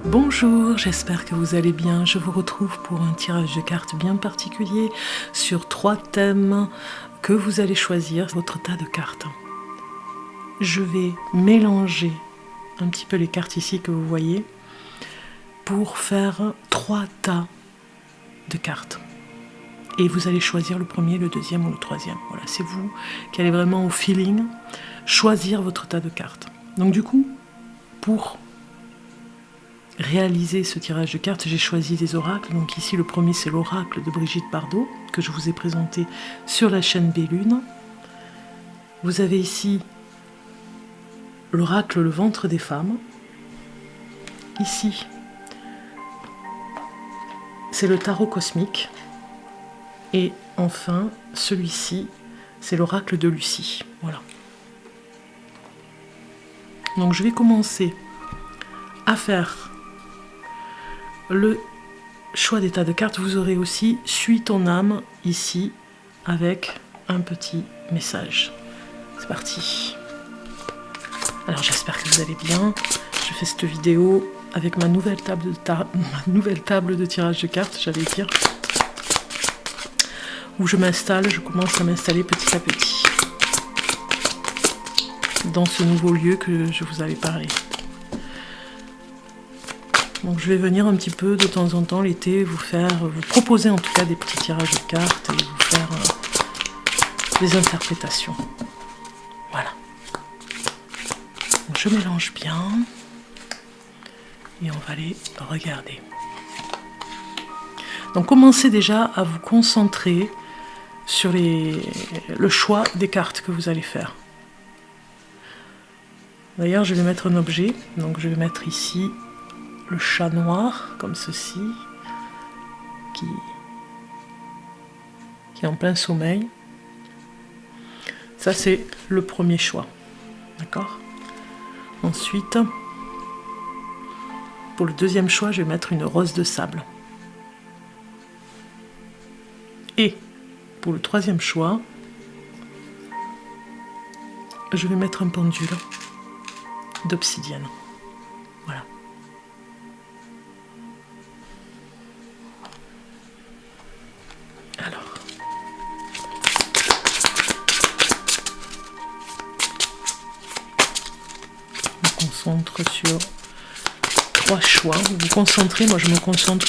Bonjour, j'espère que vous allez bien. Je vous retrouve pour un tirage de cartes bien particulier sur 3 thèmes que vous allez choisir votre tas de cartes. Je vais mélanger un petit peu les cartes ici que vous voyez pour faire 3 tas de cartes. Et vous allez choisir le premier, le deuxième ou le troisième. Voilà, c'est vous qui allez vraiment au feeling choisir votre tas de cartes. Donc du coup, pour réaliser ce tirage de cartes, j'ai choisi des oracles. Donc ici, le premier, c'est l'oracle de Brigitte Bardot, que je vous ai présenté sur la chaîne Bellune. Vous avez ici l'oracle Le ventre des femmes. Ici, c'est le tarot cosmique. Et enfin, celui-ci, c'est l'oracle de Lucie. Voilà. Donc je vais commencer à faire le choix des tas de cartes. Vous aurez aussi Suis ton âme ici avec un petit message. C'est parti. Alors j'espère que vous allez bien. Je fais cette vidéo avec ma nouvelle table de tirage de cartes, j'allais dire, où je m'installe, je commence à m'installer petit à petit dans ce nouveau lieu que je vous avais parlé. Donc je vais venir un petit peu de temps en temps l'été vous proposer en tout cas des petits tirages de cartes et vous faire des interprétations. Voilà. Donc je mélange bien et on va les regarder. Donc commencez déjà à vous concentrer sur le choix des cartes que vous allez faire. D'ailleurs je vais mettre un objet, donc je vais mettre ici le chat noir, comme ceci, qui est en plein sommeil. Ça, c'est le premier choix. D'accord ? Ensuite, pour le deuxième choix, je vais mettre une rose de sable. Et pour le troisième choix, je vais mettre un pendule d'obsidienne. Voilà. Alors, je me concentre sur 3 choix. Vous vous concentrez, moi je me concentre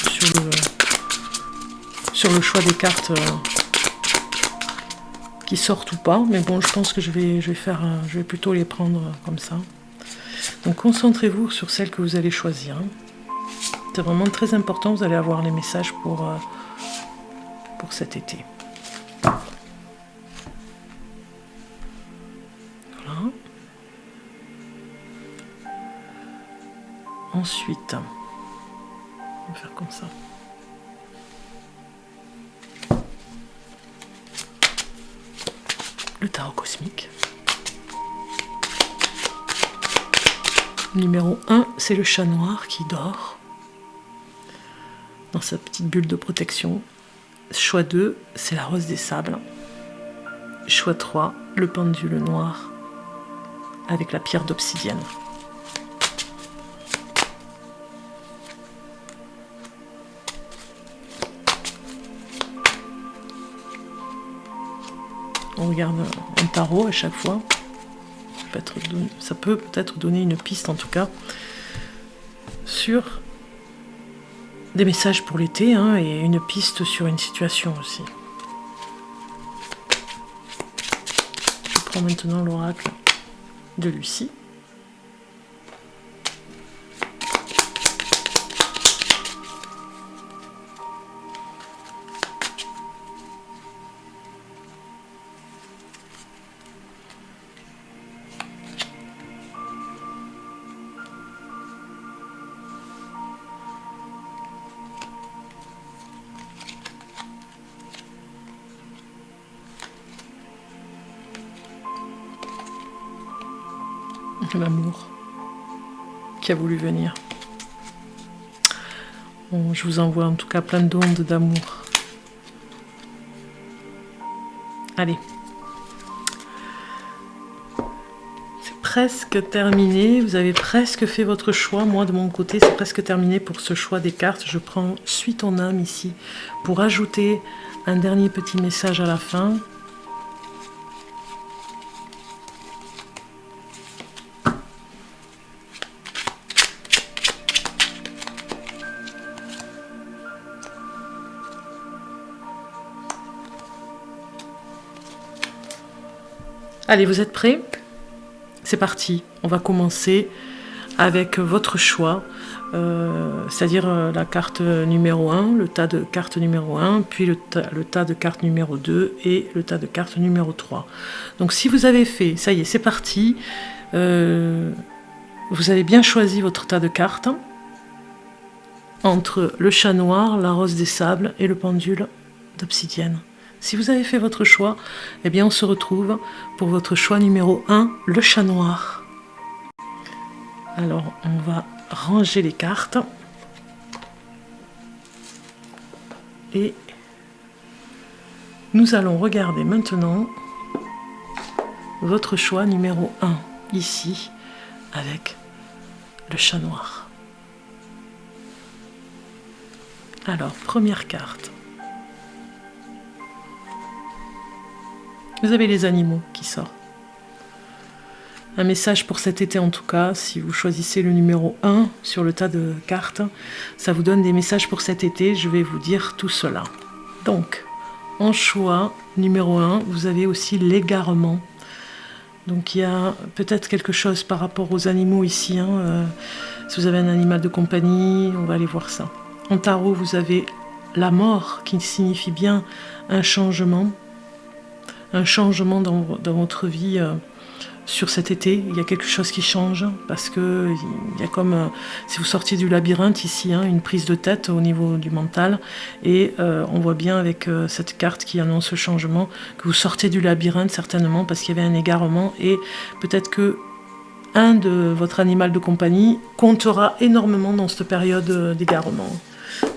sur le choix des cartes qui sortent ou pas. Mais bon, je pense que je vais plutôt les prendre comme ça. Donc concentrez-vous sur celle que vous allez choisir. C'est vraiment très important, vous allez avoir les messages pour cet été. Voilà. Ensuite, on va faire comme ça. Le tarot cosmique. Numéro 1, c'est le chat noir qui dort dans sa petite bulle de protection. Choix 2, c'est la rose des sables. Choix 3, le pendule noir avec la pierre d'obsidienne. On regarde un tarot à chaque fois. Ça peut peut-être donner une piste en tout cas sur des messages pour l'été et une piste sur une situation aussi. Je prends maintenant l'oracle de Lucie. L'amour qui a voulu venir. Bon, je vous envoie en tout cas plein d'ondes d'amour. Allez. C'est presque terminé, vous avez presque fait votre choix. Moi, de mon côté, c'est presque terminé pour ce choix des cartes. Je prends « Suis ton âme » ici pour ajouter un dernier petit message à la fin. Allez, vous êtes prêts? C'est parti. On va commencer avec votre choix, c'est-à-dire la carte numéro 1, le tas de cartes numéro 1, puis le tas de cartes numéro 2 et le tas de cartes numéro 3. Donc si vous avez fait, ça y est, c'est parti, vous avez bien choisi votre tas de cartes entre le chat noir, la rose des sables et le pendule d'obsidienne. Si vous avez fait votre choix, eh bien on se retrouve pour votre choix numéro 1, le chat noir. Alors on va ranger les cartes. Et nous allons regarder maintenant votre choix numéro 1, ici, avec le chat noir. Alors, première carte. Vous avez les animaux qui sortent. Un message pour cet été en tout cas, si vous choisissez le numéro 1 sur le tas de cartes, ça vous donne des messages pour cet été, je vais vous dire tout cela. Donc, en choix numéro 1, vous avez aussi l'égarement. Donc il y a peut-être quelque chose par rapport aux animaux ici, si vous avez un animal de compagnie, on va aller voir ça. En tarot, vous avez la mort qui signifie bien un changement dans votre vie sur cet été. Il y a quelque chose qui change parce que il y a comme si vous sortiez du labyrinthe ici, une prise de tête au niveau du mental, et on voit bien avec cette carte qui annonce ce changement que vous sortez du labyrinthe certainement parce qu'il y avait un égarement, et peut-être que un de votre animal de compagnie comptera énormément dans cette période d'égarement.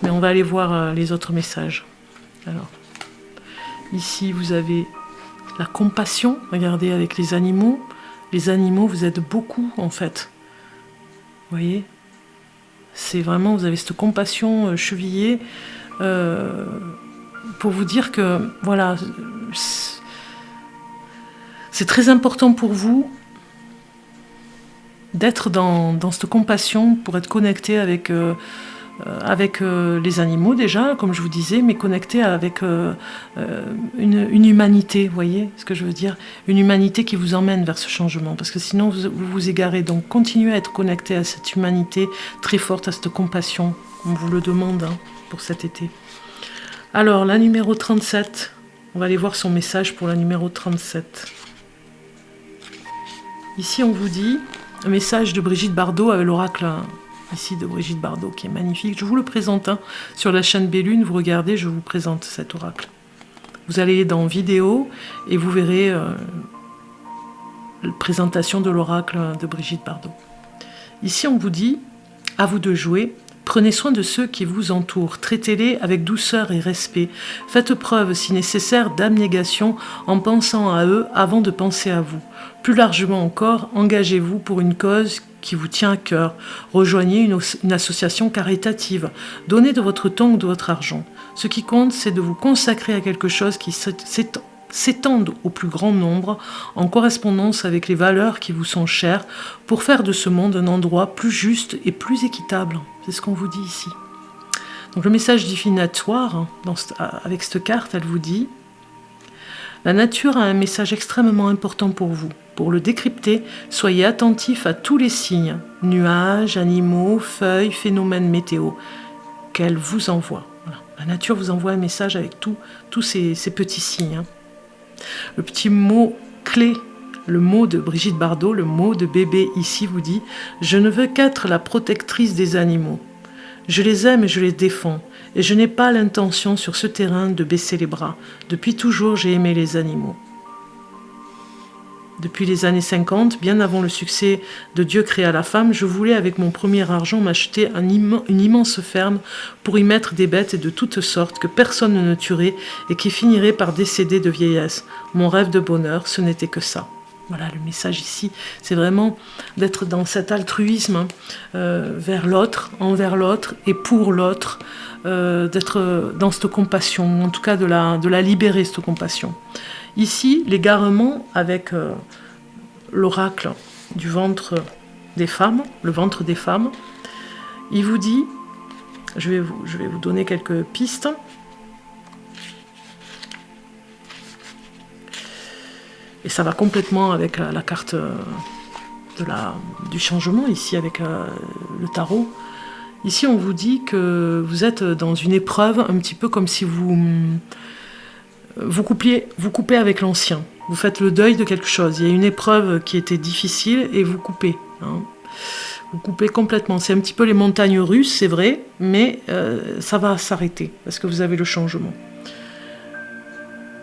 Mais on va aller voir les autres messages. Alors, ici vous avez la compassion, regardez avec les animaux. Les animaux vous aident beaucoup en fait. Vous voyez? C'est vraiment, vous avez cette compassion chevillée pour vous dire que, voilà, c'est très important pour vous d'être dans cette compassion pour être connecté avec les animaux déjà, comme je vous disais, mais connecté avec une humanité, vous voyez ce que je veux dire? Une humanité qui vous emmène vers ce changement, parce que sinon vous vous égarez. Donc continuez à être connecté à cette humanité très forte, à cette compassion, on vous le demande pour cet été. Alors la numéro 37, on va aller voir son message pour la numéro 37. Ici on vous dit un message de Brigitte Bardot avec l'oracle ici de Brigitte Bardot qui est magnifique. Je vous le présente sur la chaîne Bellune, vous regardez, je vous présente cet oracle. Vous allez dans vidéo et vous verrez la présentation de l'oracle de Brigitte Bardot. Ici on vous dit, à vous de jouer, prenez soin de ceux qui vous entourent, traitez-les avec douceur et respect, faites preuve si nécessaire d'abnégation en pensant à eux avant de penser à vous. Plus largement encore, engagez-vous pour une cause qui vous tient à cœur. Rejoignez une association caritative. Donnez de votre temps ou de votre argent. Ce qui compte, c'est de vous consacrer à quelque chose qui s'étende au plus grand nombre, en correspondance avec les valeurs qui vous sont chères, pour faire de ce monde un endroit plus juste et plus équitable. C'est ce qu'on vous dit ici. Donc le message divinatoire, avec cette carte, elle vous dit: la nature a un message extrêmement important pour vous. Pour le décrypter, soyez attentif à tous les signes, nuages, animaux, feuilles, phénomènes météo, qu'elle vous envoie. Voilà. La nature vous envoie un message avec tous ces petits signes. Le petit mot clé, le mot de Brigitte Bardot, le mot de bébé ici vous dit: je ne veux qu'être la protectrice des animaux. Je les aime et je les défends, et je n'ai pas l'intention sur ce terrain de baisser les bras. Depuis toujours, j'ai aimé les animaux. Depuis les années 50, bien avant le succès de Dieu créa la femme, je voulais avec mon premier argent m'acheter une immense ferme pour y mettre des bêtes et de toutes sortes que personne ne tuerait et qui finiraient par décéder de vieillesse. Mon rêve de bonheur, ce n'était que ça. Voilà, le message ici, c'est vraiment d'être dans cet altruisme vers l'autre, envers l'autre et pour l'autre, d'être dans cette compassion, en tout cas de la libérer, cette compassion. Ici, l'égarement avec l'oracle du ventre des femmes, le ventre des femmes, il vous dit, je vais vous donner quelques pistes. Et ça va complètement avec la carte du changement, ici avec le tarot. Ici, on vous dit que vous êtes dans une épreuve, un petit peu comme si vous coupez avec l'ancien. Vous faites le deuil de quelque chose. Il y a une épreuve qui était difficile et vous coupez. Hein. Vous coupez complètement. C'est un petit peu les montagnes russes, c'est vrai, mais ça va s'arrêter parce que vous avez le changement.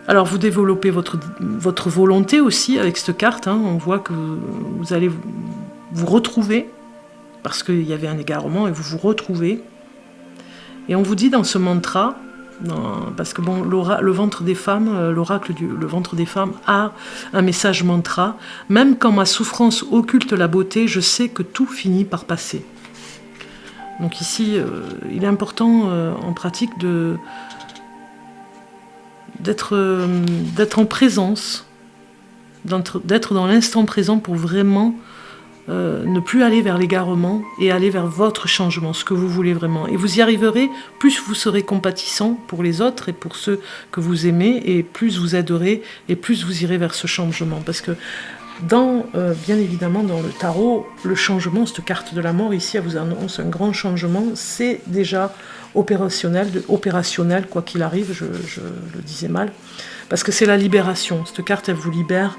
Alors vous développez votre volonté aussi avec cette carte. Hein. On voit que vous allez vous retrouver parce qu'il y avait un égarement et vous vous retrouvez. Et on vous dit dans ce mantra, parce que bon, le ventre des femmes, l'oracle le ventre des femmes a un message mantra. Même quand ma souffrance occulte la beauté, je sais que tout finit par passer. Donc ici, il est important en pratique d'être en présence, d'être dans l'instant présent pour vraiment ne plus aller vers l'égarement et aller vers votre changement, ce que vous voulez vraiment. Et vous y arriverez, plus vous serez compatissant pour les autres et pour ceux que vous aimez, et plus vous aiderez et plus vous irez vers ce changement. Parce que bien évidemment, dans le tarot, le changement, cette carte de la mort ici, elle vous annonce un grand changement, c'est déjà opérationnel, quoi qu'il arrive, je le disais mal, parce que c'est la libération. Cette carte, elle vous libère.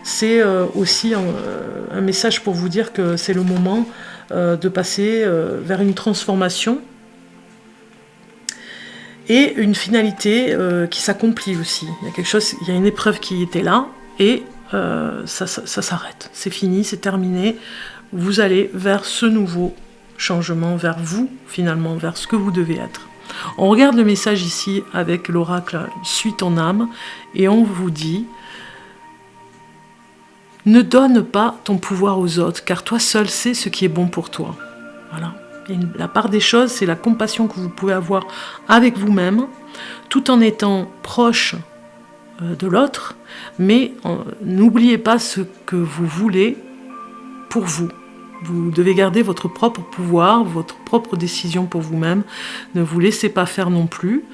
C'est aussi un message pour vous dire que c'est le moment de passer vers une transformation et une finalité qui s'accomplit aussi. Il y a une épreuve qui était là et ça s'arrête. C'est fini, c'est terminé. Vous allez vers ce nouveau changement, vers vous finalement, vers ce que vous devez être. On regarde le message ici avec l'oracle « Suis ton âme » et on vous dit: ne donne pas ton pouvoir aux autres, car toi seul sais ce qui est bon pour toi. Voilà. La part des choses, c'est la compassion que vous pouvez avoir avec vous-même, tout en étant proche de l'autre, mais n'oubliez pas ce que vous voulez pour vous. Vous devez garder votre propre pouvoir, votre propre décision pour vous-même. Ne vous laissez pas faire non plus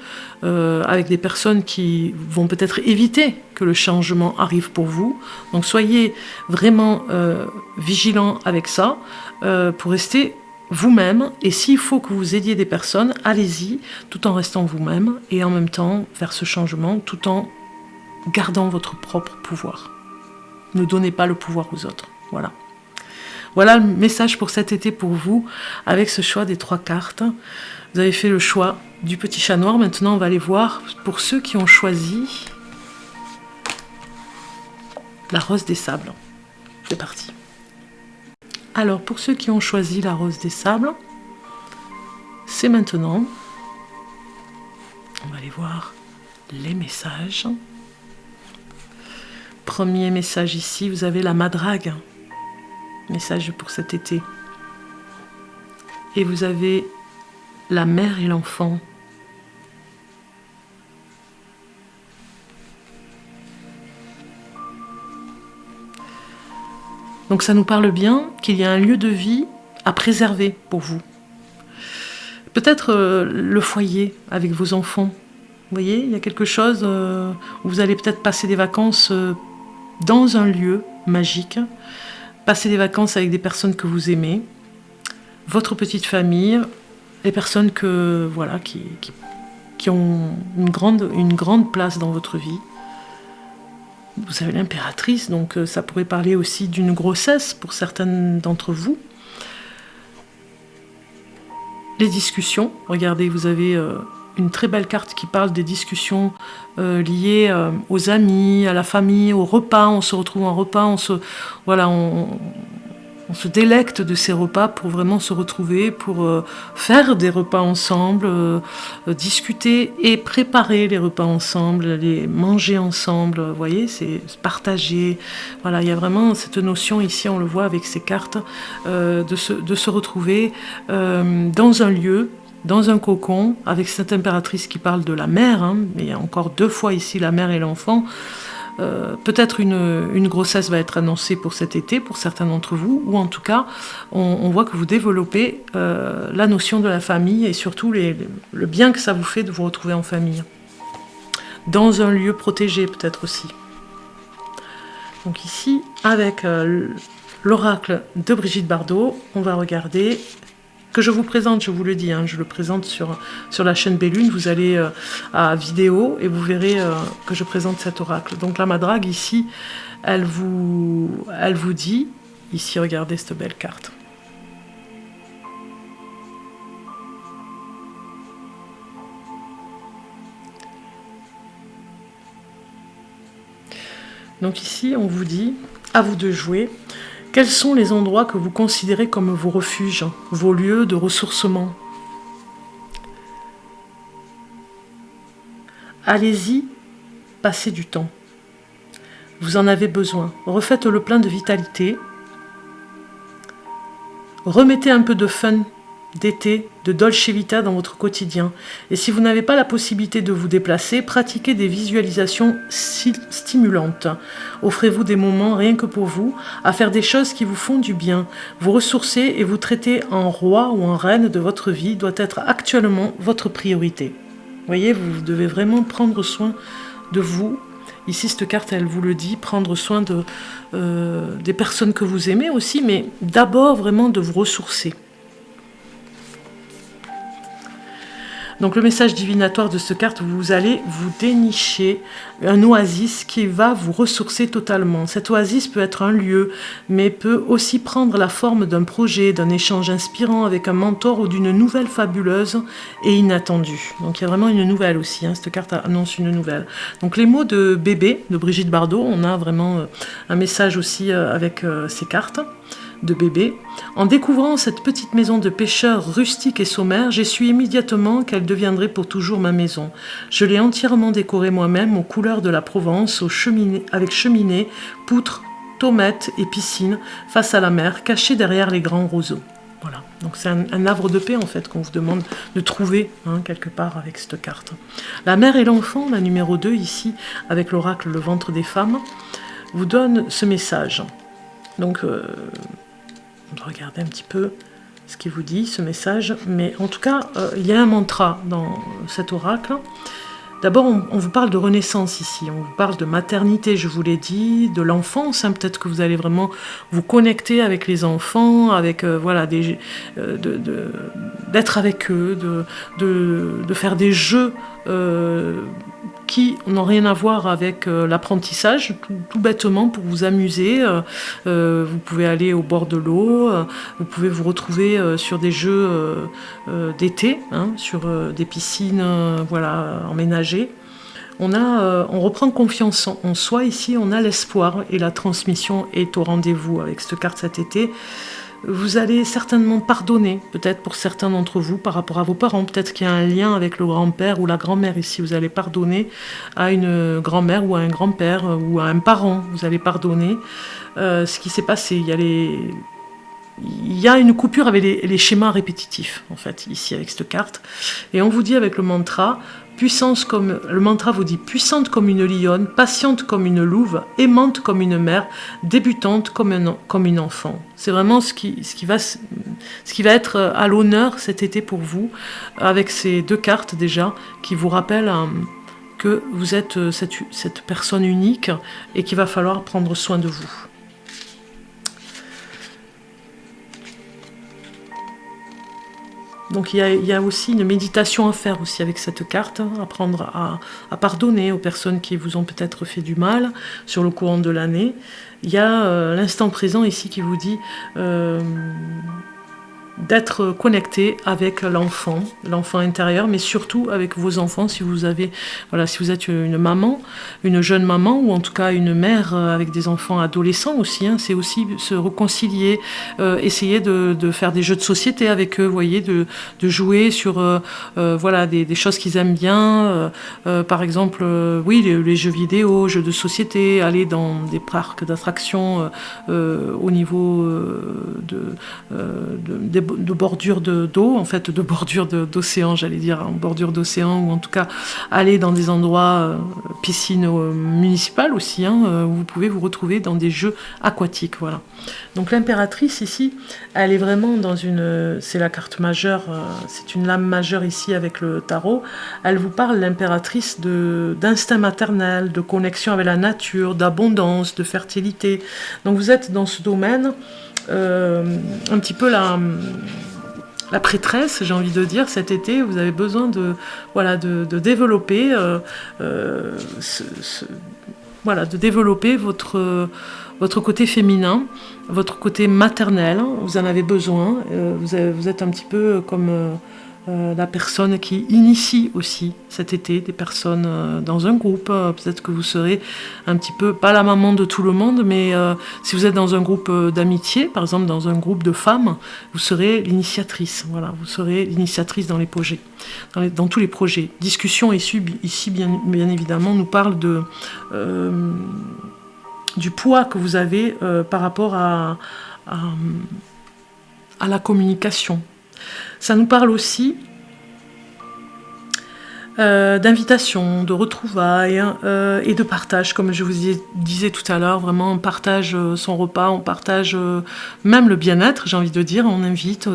avec des personnes qui vont peut-être éviter que le changement arrive pour vous. Donc soyez vraiment vigilants avec ça pour rester vous-même. Et s'il faut que vous aidiez des personnes, allez-y, tout en restant vous-même et en même temps faire ce changement, tout en gardant votre propre pouvoir. Ne donnez pas le pouvoir aux autres. Voilà. Voilà le message pour cet été pour vous, avec ce choix des 3 cartes. Vous avez fait le choix du petit chat noir. Maintenant, on va aller voir pour ceux qui ont choisi la rose des sables. C'est parti. Alors, pour ceux qui ont choisi la rose des sables, c'est maintenant. On va aller voir les messages. Premier message ici, vous avez la madrague. Message pour cet été. Et vous avez la mère et l'enfant. Donc ça nous parle bien qu'il y a un lieu de vie à préserver pour vous. Peut-être le foyer avec vos enfants. Vous voyez, il y a quelque chose où vous allez peut-être passer des vacances dans un lieu magique. Passer des vacances avec des personnes que vous aimez, votre petite famille, les personnes qui ont une grande place dans votre vie. Vous avez l'impératrice, donc ça pourrait parler aussi d'une grossesse pour certaines d'entre vous. Les discussions, regardez, vous avez une très belle carte qui parle des discussions liées aux amis, à la famille, au repas. On se retrouve en repas, On se délecte de ces repas pour vraiment se retrouver, pour faire des repas ensemble, discuter et préparer les repas ensemble, les manger ensemble. Vous voyez, c'est partager. Voilà, il y a vraiment cette notion ici, on le voit avec ces cartes, de se retrouver dans un lieu, dans un cocon, avec cette impératrice qui parle de la mère, hein, mais il y a encore 2 fois ici la mère et l'enfant. Peut-être une grossesse va être annoncée pour cet été, pour certains d'entre vous, ou en tout cas, on voit que vous développez la notion de la famille et surtout le bien que ça vous fait de vous retrouver en famille. Dans un lieu protégé peut-être aussi. Donc ici, avec l'oracle de Brigitte Bardot, on va regarder... que je vous présente, je vous le dis, hein, je le présente sur la chaîne Bellune, vous allez à vidéo et vous verrez que je présente cet oracle. Donc la Madrague ici, elle vous dit, ici regardez cette belle carte. Donc ici on vous dit, à vous de jouer. Quels sont les endroits que vous considérez comme vos refuges, vos lieux de ressourcement? Allez-y, passez du temps. Vous en avez besoin. Refaites le plein de vitalité. Remettez un peu de fun d'été, de dolce vita dans votre quotidien. Et si vous n'avez pas la possibilité de vous déplacer, pratiquez des visualisations stimulantes. Offrez-vous des moments rien que pour vous, à faire des choses qui vous font du bien. Vous ressourcer et vous traiter en roi ou en reine de votre vie doit être actuellement votre priorité. Vous voyez, vous devez vraiment prendre soin de vous. Ici, cette carte, elle vous le dit, prendre soin des personnes que vous aimez aussi, mais d'abord vraiment de vous ressourcer. Donc le message divinatoire de cette carte, vous allez vous dénicher un oasis qui va vous ressourcer totalement. Cet oasis peut être un lieu, mais peut aussi prendre la forme d'un projet, d'un échange inspirant avec un mentor ou d'une nouvelle fabuleuse et inattendue. Donc il y a vraiment une nouvelle aussi, hein. Cette carte annonce une nouvelle. Donc les mots de bébé de Brigitte Bardot, on a vraiment un message aussi avec ces cartes de bébé. En découvrant cette petite maison de pêcheur rustique et sommaire, j'ai su immédiatement qu'elle deviendrait pour toujours ma maison. Je l'ai entièrement décorée moi-même aux couleurs de la Provence, avec cheminée, poutres, tomates et piscine, face à la mer, cachée derrière les grands roseaux. Voilà, donc c'est un havre de paix en fait qu'on vous demande de trouver hein, quelque part avec cette carte. La mère et l'enfant, la numéro 2 ici, avec l'oracle Le ventre des femmes, vous donne ce message. Donc, on va regarder un petit peu ce qu'il vous dit, ce message. Mais en tout cas, il y a un mantra dans cet oracle. D'abord, on vous parle de renaissance ici. On vous parle de maternité, je vous l'ai dit, de l'enfance. Hein, peut-être que vous allez vraiment vous connecter avec les enfants, avec voilà, d'être avec eux, de faire des jeux qui n'ont rien à voir avec l'apprentissage, tout bêtement pour vous amuser. Vous pouvez aller au bord de l'eau, vous pouvez vous retrouver sur des jeux d'été, hein, sur des piscines voilà, emménagées. On reprend confiance en soi ici, on a l'espoir et la transmission est au rendez-vous avec cette carte cet été. Vous allez certainement pardonner, peut-être pour certains d'entre vous, par rapport à vos parents. Peut-être qu'il y a un lien avec le grand-père ou la grand-mère ici. Vous allez pardonner à une grand-mère ou à un grand-père ou à un parent. Vous allez pardonner ce qui s'est passé. Il y a une coupure avec les schémas répétitifs, en fait, ici, avec cette carte. Et on vous dit avec le mantra... le mantra vous dit puissante comme une lionne, patiente comme une louve, aimante comme une mère, débutante comme une enfant. C'est vraiment ce qui va être à l'honneur cet été pour vous, avec ces 2 cartes déjà, qui vous rappellent que vous êtes cette personne unique et qu'il va falloir prendre soin de vous. Donc il y a aussi une méditation à faire aussi avec cette carte, apprendre à pardonner aux personnes qui vous ont peut-être fait du mal sur le courant de l'année. Il y a l'instant présent ici qui vous dit d'être connecté avec l'enfant intérieur, mais surtout avec vos enfants si vous avez, voilà, si vous êtes une maman, une jeune maman, ou en tout cas une mère avec des enfants adolescents aussi, hein, c'est aussi se réconcilier, essayer de faire des jeux de société avec eux, vous voyez, de jouer sur voilà, des choses qu'ils aiment bien, par exemple, oui, les jeux vidéo, jeux de société, aller dans des parcs d'attractions au niveau de bordure d'eau, en fait, de bordure d'océan, j'allais dire, en bordure d'océan, ou en tout cas aller dans des endroits, piscines municipales aussi, hein, où vous pouvez vous retrouver dans des jeux aquatiques, voilà. Donc l'impératrice ici, elle est vraiment dans une, c'est la carte majeure, c'est une lame majeure ici avec le tarot. Elle vous parle, l'impératrice, d'instinct maternel, de connexion avec la nature, d'abondance, de fertilité. Donc vous êtes dans ce domaine, un petit peu la prêtresse, j'ai envie de dire, cet été, vous avez besoin de développer, voilà, de développer votre côté féminin, votre côté maternel. Vous en avez besoin. Vous êtes un petit peu comme la personne qui initie aussi cet été des personnes dans un groupe. Peut-être que vous serez un petit peu, pas la maman de tout le monde, mais si vous êtes dans un groupe d'amitié, par exemple dans un groupe de femmes, vous serez l'initiatrice. Voilà, vous serez l'initiatrice dans les projets, dans tous les projets. Discussion ici bien évidemment nous parle du poids que vous avez par rapport à la communication. Ça nous parle aussi d'invitation, de retrouvailles et de partage, comme je vous disais tout à l'heure. Vraiment, on partage son repas, on partage même le bien-être, j'ai envie de dire. On invite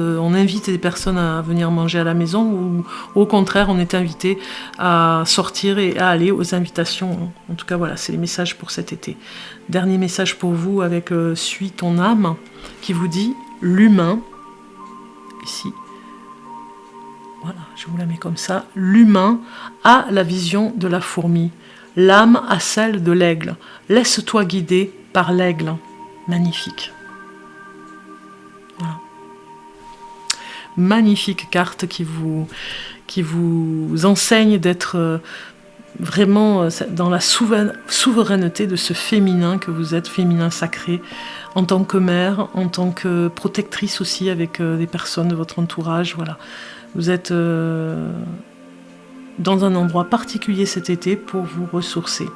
des personnes à venir manger à la maison, ou au contraire, on est invité à sortir et à aller aux invitations. En tout cas, voilà, c'est les messages pour cet été. Dernier message pour vous avec Suis ton âme, qui vous dit l'humain, ici. Voilà, je vous la mets comme ça. L'humain a la vision de la fourmi, l'âme a celle de l'aigle. Laisse-toi guider par l'aigle. Magnifique. Voilà. Magnifique carte qui vous enseigne d'être vraiment dans la souveraineté de ce féminin que vous êtes, féminin sacré, en tant que mère, en tant que protectrice aussi avec des personnes de votre entourage, voilà. Vous êtes dans un endroit particulier cet été pour vous ressourcer.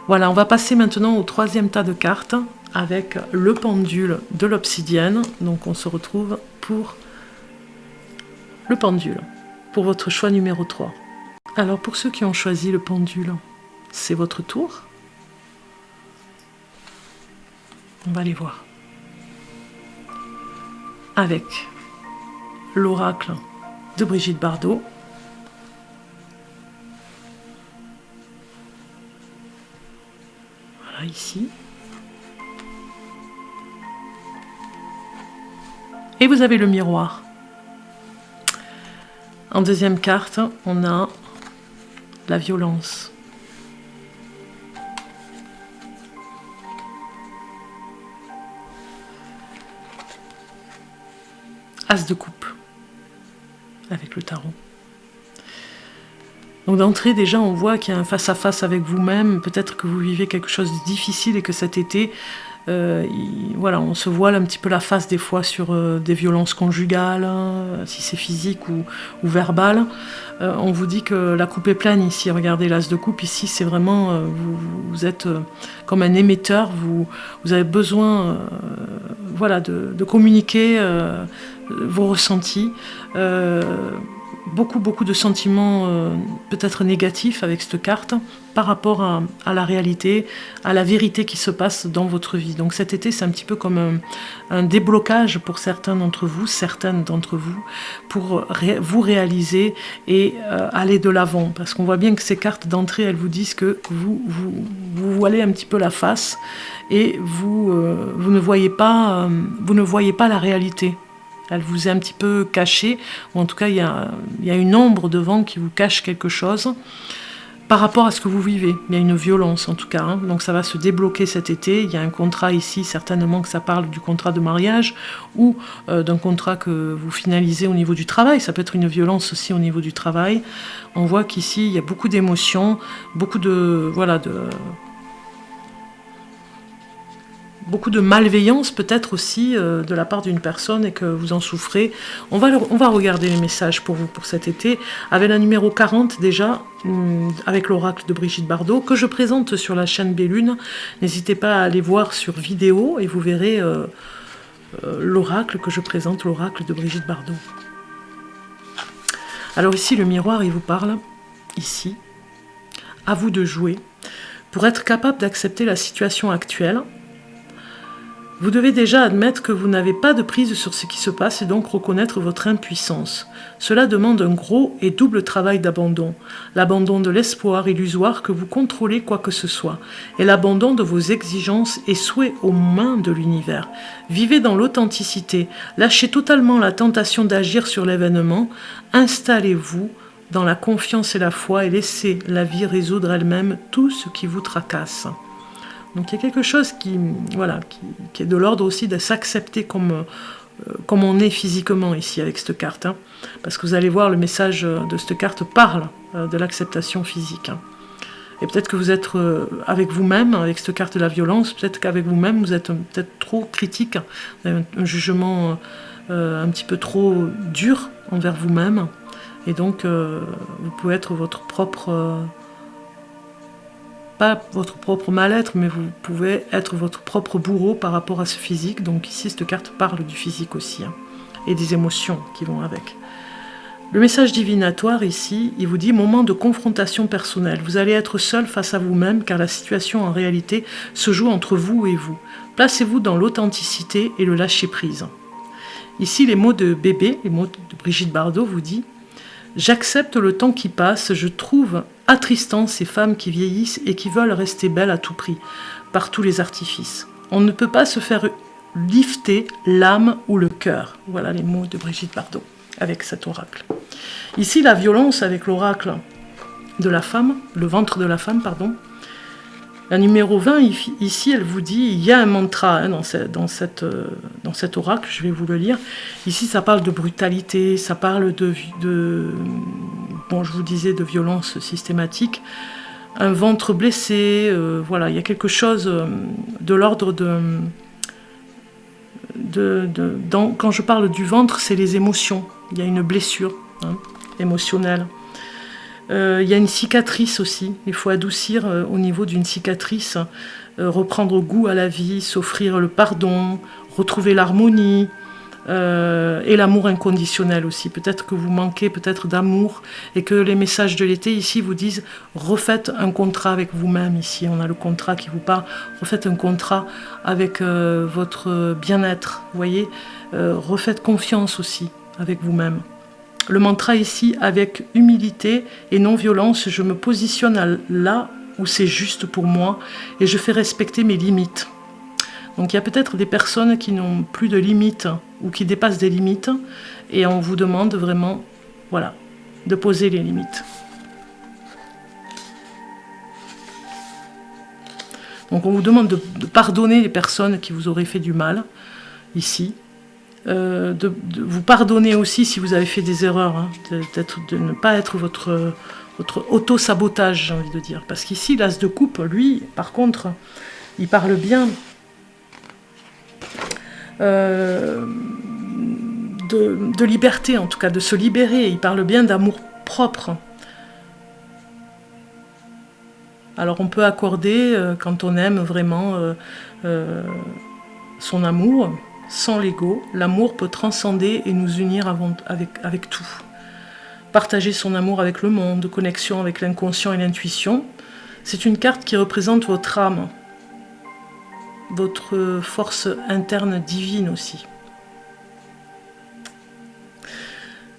Voilà, on va passer maintenant au troisième tas de cartes avec le pendule de l'obsidienne. Donc on se retrouve pour le pendule, pour votre choix numéro 3. Alors pour ceux qui ont choisi le pendule, c'est votre tour. On va aller voir. Avec l'oracle de Brigitte Bardot. Voilà, ici. Et vous avez le miroir. En deuxième carte, on a la violence. As de coupe. Avec le tarot. Donc d'entrée, déjà, on voit qu'il y a un face-à-face avec vous-même. Peut-être que vous vivez quelque chose de difficile et que cet été, voilà, on se voile un petit peu la face des fois sur des violences conjugales, si c'est physique ou verbal. On vous dit que la coupe est pleine ici. Regardez l'as de coupe ici, c'est vraiment, vous êtes comme un émetteur. Vous avez besoin, voilà, de communiquer vos ressentis. Beaucoup de sentiments peut-être négatifs avec cette carte par rapport à la réalité, à la vérité qui se passe dans votre vie. Donc cet été, c'est un petit peu comme un déblocage pour certaines d'entre vous, pour vous réaliser et aller de l'avant. Parce qu'on voit bien que ces cartes d'entrée, elles vous disent que vous voilez un petit peu la face et vous ne voyez pas la réalité. Elle vous est un petit peu cachée, ou en tout cas il y a une ombre devant qui vous cache quelque chose. par rapport à ce que vous vivez. Il y a une violence en tout cas, hein. Donc ça va se débloquer cet été. Il y a un contrat ici, certainement que ça parle du contrat de mariage ou d'un contrat que vous finalisez au niveau du travail. Ça peut être une violence aussi au niveau du travail. On voit qu'ici il y a beaucoup d'émotions, beaucoup de beaucoup de malveillance peut-être aussi de la part d'une personne et que vous en souffrez. On va regarder les messages pour vous pour cet été avec la numéro 40 déjà, avec l'oracle de Brigitte Bardot, que je présente sur la chaîne Bellune. N'hésitez pas à aller voir sur vidéo et vous verrez l'oracle que je présente, l'oracle de Brigitte Bardot. Alors ici, le miroir, il vous parle, ici, à vous de jouer. Pour être capable d'accepter la situation actuelle, vous devez déjà admettre que vous n'avez pas de prise sur ce qui se passe et donc reconnaître votre impuissance. Cela demande un gros et double travail d'abandon. L'abandon de l'espoir illusoire que vous contrôlez quoi que ce soit, et l'abandon de vos exigences et souhaits aux mains de l'univers. Vivez dans l'authenticité, lâchez totalement la tentation d'agir sur l'événement, installez-vous dans la confiance et la foi et laissez la vie résoudre elle-même tout ce qui vous tracasse. Donc il y a quelque chose qui est de l'ordre aussi de s'accepter comme on est physiquement ici avec cette carte. Hein. Parce que vous allez voir, le message de cette carte parle de l'acceptation physique. Hein. Et peut-être que vous êtes avec vous-même, avec cette carte de la violence, peut-être qu'avec vous-même, vous êtes peut-être trop critique, vous avez un jugement un petit peu trop dur envers vous-même. Et donc vous pouvez être votre propre... pas votre propre mal-être, mais vous pouvez être votre propre bourreau par rapport à ce physique. Donc ici, cette carte parle du physique aussi, hein, et des émotions qui vont avec. Le message divinatoire ici, il vous dit « moment de confrontation personnelle. Vous allez être seul face à vous-même car la situation en réalité se joue entre vous et vous. Placez-vous dans l'authenticité et le lâcher-prise. » Ici, les mots de bébé, les mots de Brigitte Bardot vous dit « J'accepte le temps qui passe, je trouve attristant ces femmes qui vieillissent et qui veulent rester belles à tout prix, par tous les artifices. On ne peut pas se faire lifter l'âme ou le cœur. » Voilà les mots de Brigitte Bardot avec cet oracle. Ici, la violence avec l'oracle de la femme, le ventre de la femme, pardon. La numéro 20, ici, elle vous dit, il y a un mantra hein, dans cet oracle, je vais vous le lire. Ici, ça parle de brutalité, ça parle bon, je vous disais, de violence systématique. Un ventre blessé, voilà, il y a quelque chose de l'ordre quand je parle du ventre, c'est les émotions. Il y a une blessure hein, émotionnelle. Il y a une cicatrice aussi. Il faut adoucir au niveau d'une cicatrice, reprendre goût à la vie, s'offrir le pardon, retrouver l'harmonie et l'amour inconditionnel aussi. Peut-être que vous manquez peut-être d'amour et que les messages de l'été ici vous disent refaites un contrat avec vous-même. Ici, on a le contrat qui vous parle. Refaites un contrat avec votre bien-être. Vous voyez, refaites confiance aussi avec vous-même. Le mantra ici, avec humilité et non-violence, je me positionne là où c'est juste pour moi et je fais respecter mes limites. Donc il y a peut-être des personnes qui n'ont plus de limites ou qui dépassent des limites et on vous demande vraiment, voilà, de poser les limites. Donc on vous demande de pardonner les personnes qui vous auraient fait du mal, ici. De vous pardonner aussi si vous avez fait des erreurs, hein, de ne pas être votre auto-sabotage, j'ai envie de dire. Parce qu'ici, l'as de coupe, lui, par contre, il parle bien de liberté, en tout cas, de se libérer. Il parle bien d'amour propre. Alors on peut accorder, quand on aime vraiment son amour, sans l'ego, l'amour peut transcender et nous unir avec tout. Partager son amour avec le monde, connexion avec l'inconscient et l'intuition, c'est une carte qui représente votre âme, votre force interne divine aussi.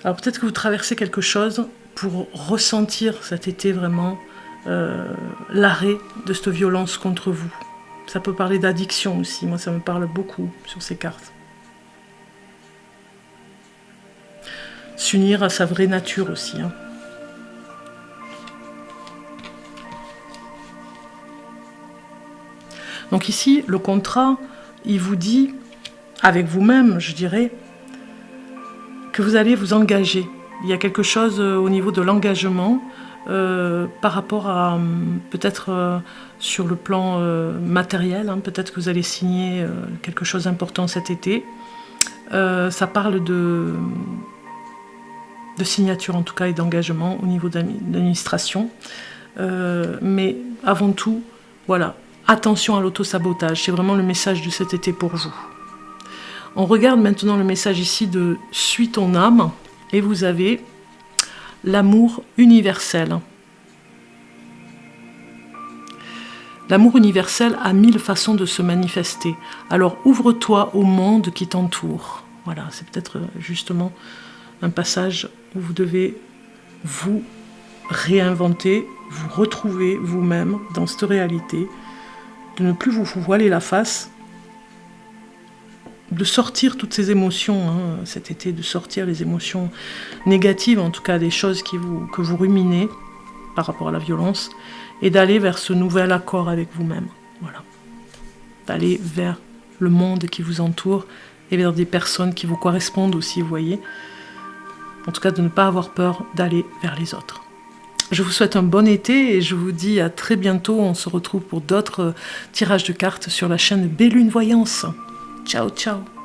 Alors peut-être que vous traversez quelque chose pour ressentir cet été vraiment l'arrêt de cette violence contre vous. Ça peut parler d'addiction aussi, moi ça me parle beaucoup sur ces cartes. S'unir à sa vraie nature aussi. Hein. Donc ici, le contrat, il vous dit, avec vous-même, je dirais, que vous allez vous engager. Il y a quelque chose au niveau de l'engagement par rapport à peut-être sur le plan matériel, hein, peut-être que vous allez signer quelque chose d'important cet été. Ça parle de signature en tout cas et d'engagement au niveau de l'administration. Mais avant tout, voilà, attention à l'auto-sabotage, c'est vraiment le message de cet été pour vous. On regarde maintenant le message ici de « Suis ton âme » et vous avez l'amour universel. L'amour universel a 1000 façons de se manifester. Alors ouvre-toi au monde qui t'entoure. Voilà, c'est peut-être justement un passage où vous devez vous réinventer, vous retrouver vous-même dans cette réalité, de ne plus vous voiler la face, de sortir toutes ces émotions, hein, cet été, de sortir les émotions négatives, en tout cas des choses que vous ruminez par rapport à la violence, et d'aller vers ce nouvel accord avec vous-même. Voilà. D'aller vers le monde qui vous entoure et vers des personnes qui vous correspondent aussi, vous voyez. En tout cas, de ne pas avoir peur d'aller vers les autres. Je vous souhaite un bon été et je vous dis à très bientôt. On se retrouve pour d'autres tirages de cartes sur la chaîne Bellune Voyance. Ciao, ciao.